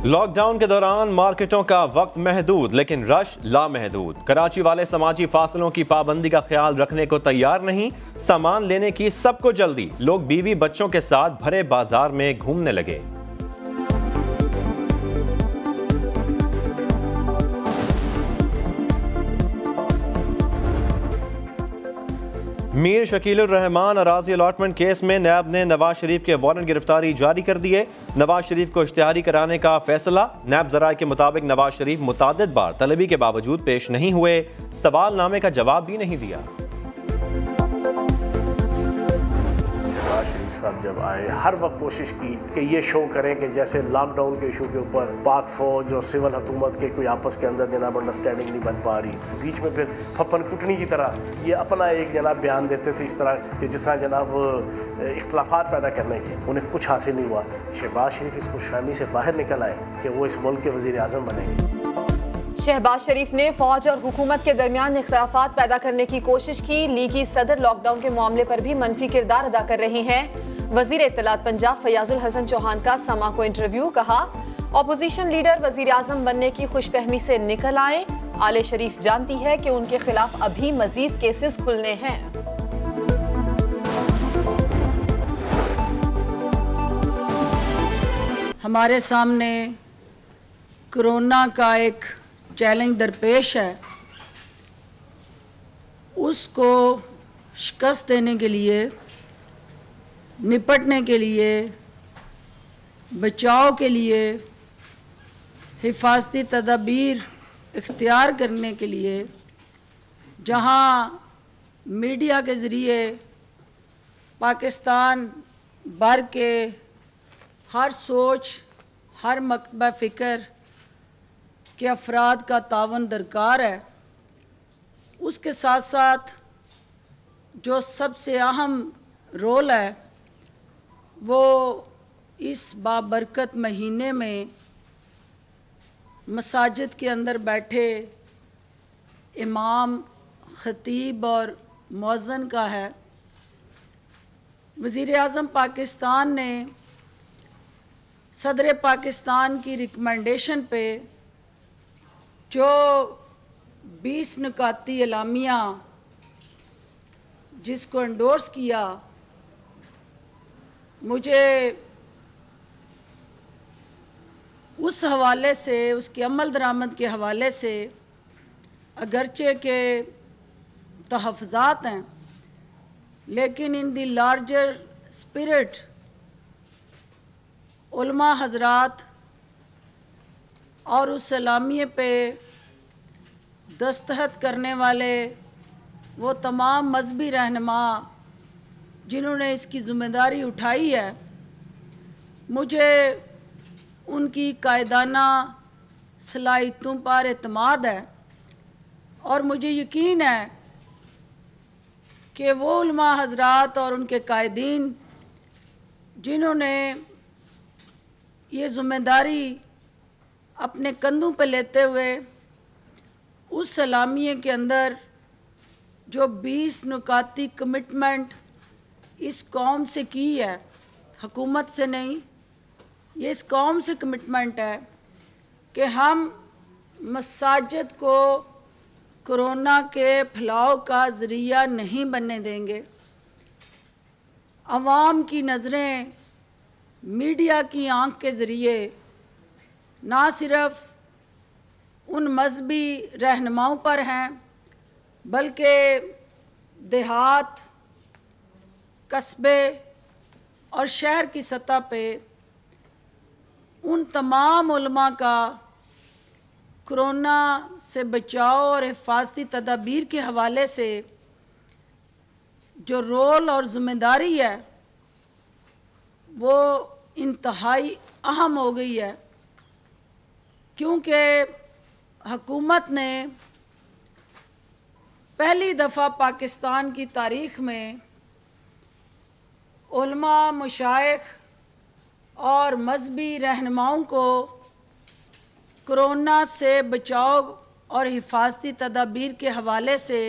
Lock down کے دوران مارکیٹوں کا وقت محدود لیکن رش لامحدود۔ کراچی والے سماجی فاصلوں کی پابندی کا خیال رکھنے کو تیار نہیں، سامان لینے کی سب کو جلدی، لوگ بیوی بچوں کے ساتھ بھرے بازار میں گھومنے لگے۔ میر شکیل الرحمان اراضی الاٹمنٹ کیس میں نیب نے نواز شریف کے وارنٹ گرفتاری جاری کر دیے۔ نواز شریف کو اشتہاری کرانے کا فیصلہ۔ نیب ذرائع کے مطابق نواز شریف متعدد بار طلبی کے باوجود پیش نہیں ہوئے، سوال نامے کا جواب بھی نہیں دیا۔ شریف صاحب جب آئے ہر وقت کوشش کی کہ یہ شو کریں کہ جیسے لاک ڈاؤن کے ایشو کے اوپر پاک فوج اور سول حکومت کے کوئی آپس کے اندر جناب انڈرسٹینڈنگ نہیں بن پا رہی، بیچ میں پھر پھپن کٹنی کی طرح یہ اپنا ایک جناب بیان دیتے تھے اس طرح کہ جس طرح جناب اختلافات پیدا کرنے کے، انہیں کچھ حاصل نہیں ہوا۔ شہباز شریف اس خوش فہمی سے باہر نکل آئے کہ وہ اس ملک کے وزیر اعظم بنیں گے۔ شہباز شریف نے فوج اور حکومت کے درمیان اختلافات پیدا کرنے کی کوشش کی۔ لیگی صدر لاک ڈاؤن کے معاملے پر بھی منفی کردار ادا کر رہے ہیں۔ وزیر اطلاعات پنجاب فیاض الحسن چوہان کا سما کو انٹرویو، کہا اپوزیشن لیڈر وزیر اعظم بننے کی خوش فہمی سے نکل آئیں، آل شریف جانتی ہے کہ ان کے خلاف ابھی مزید کیسز کھلنے ہیں۔ ہمارے سامنے کورونا کا ایک چیلنج درپیش ہے، اس کو شکست دینے کے لیے، نپٹنے کے لیے، بچاؤ کے لیے، حفاظتی تدابیر اختیار کرنے کے لیے جہاں میڈیا کے ذریعے پاکستان بھر کے ہر سوچ، ہر مکتبہ فکر کے افراد کا تعاون درکار ہے، اس کے ساتھ ساتھ جو سب سے اہم رول ہے وہ اس بابرکت مہینے میں مساجد کے اندر بیٹھے امام، خطیب اور مؤذن کا ہے۔ وزیر اعظم پاکستان نے صدر پاکستان کی ریکمنڈیشن پہ جو 20 نکاتی اعلامیہ جس کو انڈورس کیا، مجھے اس حوالے سے، اس کی عمل درآمد کے حوالے سے اگرچہ کہ تحفظات ہیں، لیکن ان دی لارجر اسپرٹ علماء حضرات اور اس اعلامیے پہ دستخط کرنے والے وہ تمام مذہبی رہنما جنہوں نے اس کی ذمہ داری اٹھائی ہے، مجھے ان کی قائدانہ صلاحیتوں پر اعتماد ہے، اور مجھے یقین ہے کہ وہ علماء حضرات اور ان کے قائدین جنہوں نے یہ ذمہ داری اپنے کندھوں پہ لیتے ہوئے اس اعلامیے کے اندر جو 20 نکاتی کمٹمنٹ اس قوم سے کی ہے، حکومت سے نہیں، یہ اس قوم سے کمٹمنٹ ہے کہ ہم مساجد کو کورونا کے پھیلاؤ کا ذریعہ نہیں بننے دیں گے۔ عوام کی نظریں میڈیا کی آنکھ کے ذریعے نہ صرف ان مذہبی رہنماؤں پر ہیں، بلکہ دیہات، قصبے اور شہر کی سطح پہ ان تمام علماء کا کورونا سے بچاؤ اور حفاظتی تدابیر کے حوالے سے جو رول اور ذمہ داری ہے وہ انتہائی اہم ہو گئی ہے، کیونکہ حکومت نے پہلی دفعہ پاکستان کی تاریخ میں علماء، مشائخ اور مذہبی رہنماؤں کو کورونا سے بچاؤ اور حفاظتی تدابیر کے حوالے سے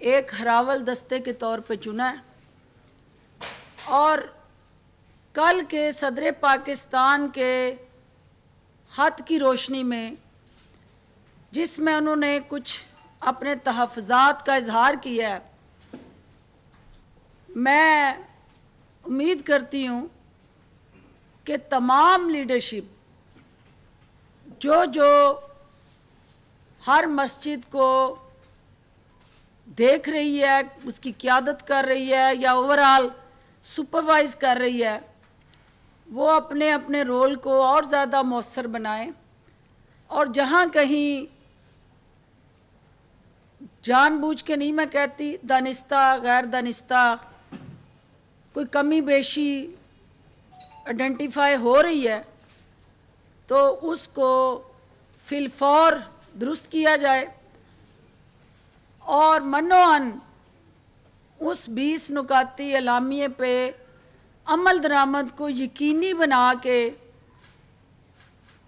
ایک ہراول دستے کے طور پہ چنا ہے، اور کل کے صدر پاکستان کے خط کی روشنی میں جس میں انہوں نے کچھ اپنے تحفظات کا اظہار کیا ہے، میں امید کرتی ہوں کہ تمام لیڈرشپ جو ہر مسجد کو دیکھ رہی ہے، اس کی قیادت کر رہی ہے یا اوورآل سپروائز کر رہی ہے، وہ اپنے اپنے رول کو اور زیادہ مؤثر بنائیں، اور جہاں کہیں جان بوجھ کے نہیں، میں کہتی دانستہ غیر دانستہ کوئی کمی بیشی آئیڈینٹیفائی ہو رہی ہے تو اس کو فی الفور درست کیا جائے، اور منوعاً اس 20 نکاتی اعلامیے پہ عمل درآمد کو یقینی بنا کے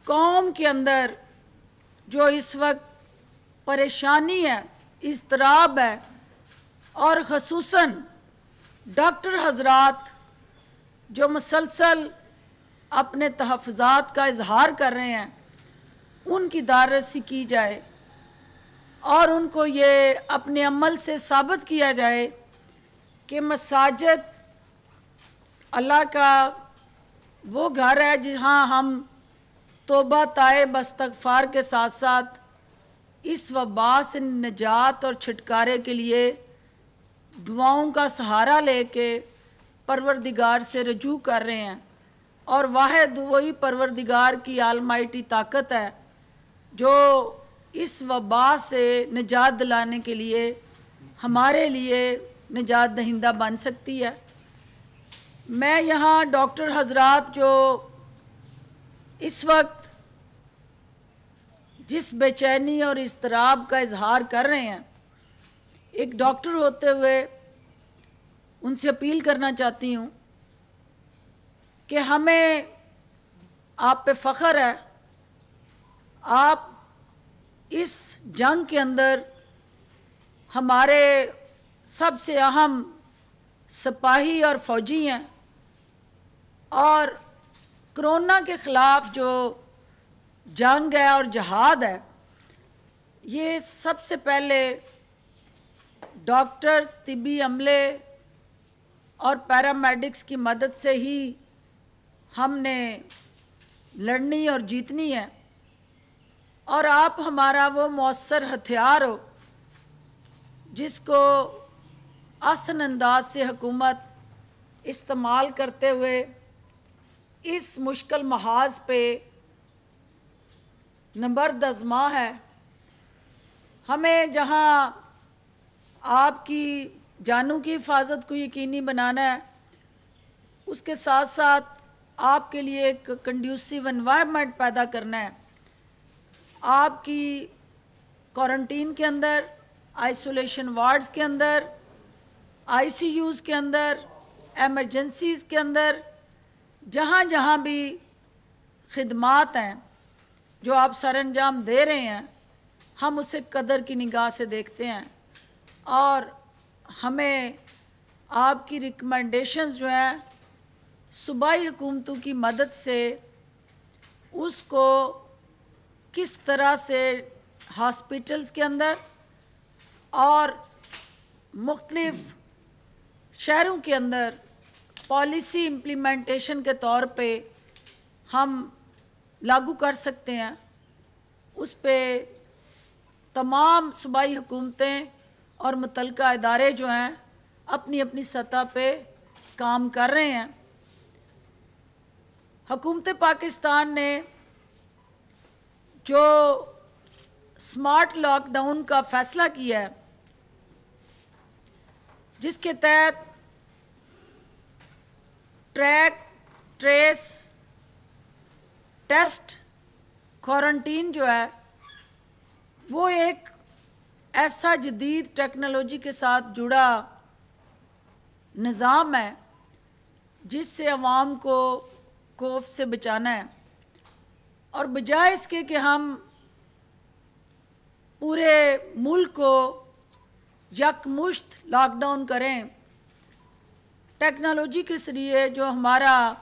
قوم کے اندر جو اس وقت پریشانی ہے، اضطراب ہے، اور خصوصاً ڈاکٹر حضرات جو مسلسل اپنے تحفظات کا اظہار کر رہے ہیں، ان کی داررسی کی جائے اور ان کو یہ اپنے عمل سے ثابت کیا جائے کہ مساجد اللہ کا وہ گھر ہے جہاں ہم توبہ طائب استغفار کے ساتھ ساتھ اس وبا سے نجات اور چھٹکارے کے لیے دعاؤں کا سہارا لے کے پروردگار سے رجوع کر رہے ہیں، اور واحد وہی پروردگار کی آلمائٹی طاقت ہے جو اس وبا سے نجات دلانے کے لیے ہمارے لیے نجات دہندہ بن سکتی ہے۔ میں یہاں ڈاکٹر حضرات جو اس وقت جس بے چینی اور اضطراب کا اظہار کر رہے ہیں، ایک ڈاکٹر ہوتے ہوئے ان سے اپیل کرنا چاہتی ہوں کہ ہمیں آپ پہ فخر ہے، آپ اس جنگ کے اندر ہمارے سب سے اہم سپاہی اور فوجی ہیں، اور کرونا کے خلاف جو جنگ ہے اور جہاد ہے، یہ سب سے پہلے ڈاکٹرز، طبی عملے اور پیرامیڈکس کی مدد سے ہی ہم نے لڑنی اور جیتنی ہے، اور آپ ہمارا وہ مؤثر ہتھیار ہو جس کو آسن انداز سے حکومت استعمال کرتے ہوئے اس مشکل محاذ پہ نبرد آزما ہے۔ ہمیں جہاں آپ کی جانوں کی حفاظت کو یقینی بنانا ہے، اس کے ساتھ ساتھ آپ کے لیے ایک کنڈیوسیو انوائرمنٹ پیدا کرنا ہے۔ آپ کی کوارنٹین کے اندر، آئسولیشن وارڈز کے اندر، آئی سی یوز کے اندر، ایمرجنسیز کے اندر، جہاں جہاں بھی خدمات ہیں جو آپ سر انجام دے رہے ہیں، ہم اسے قدر کی نگاہ سے دیکھتے ہیں، اور ہمیں آپ کی ریکمنڈیشنز جو ہیں صوبائی حکومتوں کی مدد سے اس کو کس طرح سے ہاسپٹلز کے اندر اور مختلف شہروں کے اندر پالیسی امپلیمنٹیشن کے طور پہ ہم لاگو کر سکتے ہیں، اس پہ تمام صوبائی حکومتیں اور متعلقہ ادارے جو ہیں اپنی اپنی سطح پہ کام کر رہے ہیں۔ حکومت پاکستان نے جو سمارٹ لاک ڈاؤن کا فیصلہ کیا ہے، جس کے تحت ٹریک، ٹریس، ٹیسٹ، کوارنٹین جو ہے وہ ایک ایسا جدید ٹیکنالوجی کے ساتھ جڑا نظام ہے جس سے عوام کو خوف سے بچانا ہے، اور بجائے اس کے کہ ہم پورے ملک کو یکمشت لاک ڈاؤن کریں، ٹیکنالوجی کے ذریعے جو ہمارا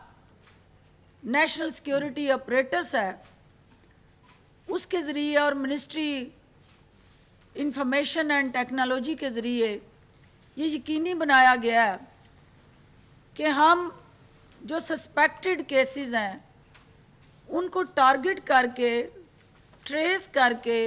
نیشنل سیکیورٹی اپریٹس ہے اس کے ذریعے اور منسٹری انفارمیشن اینڈ ٹیکنالوجی کے ذریعے یہ یقینی بنایا گیا ہے کہ ہم جو سسپیکٹڈ کیسز ہیں ان کو ٹارگٹ کر کے ٹریس کر کے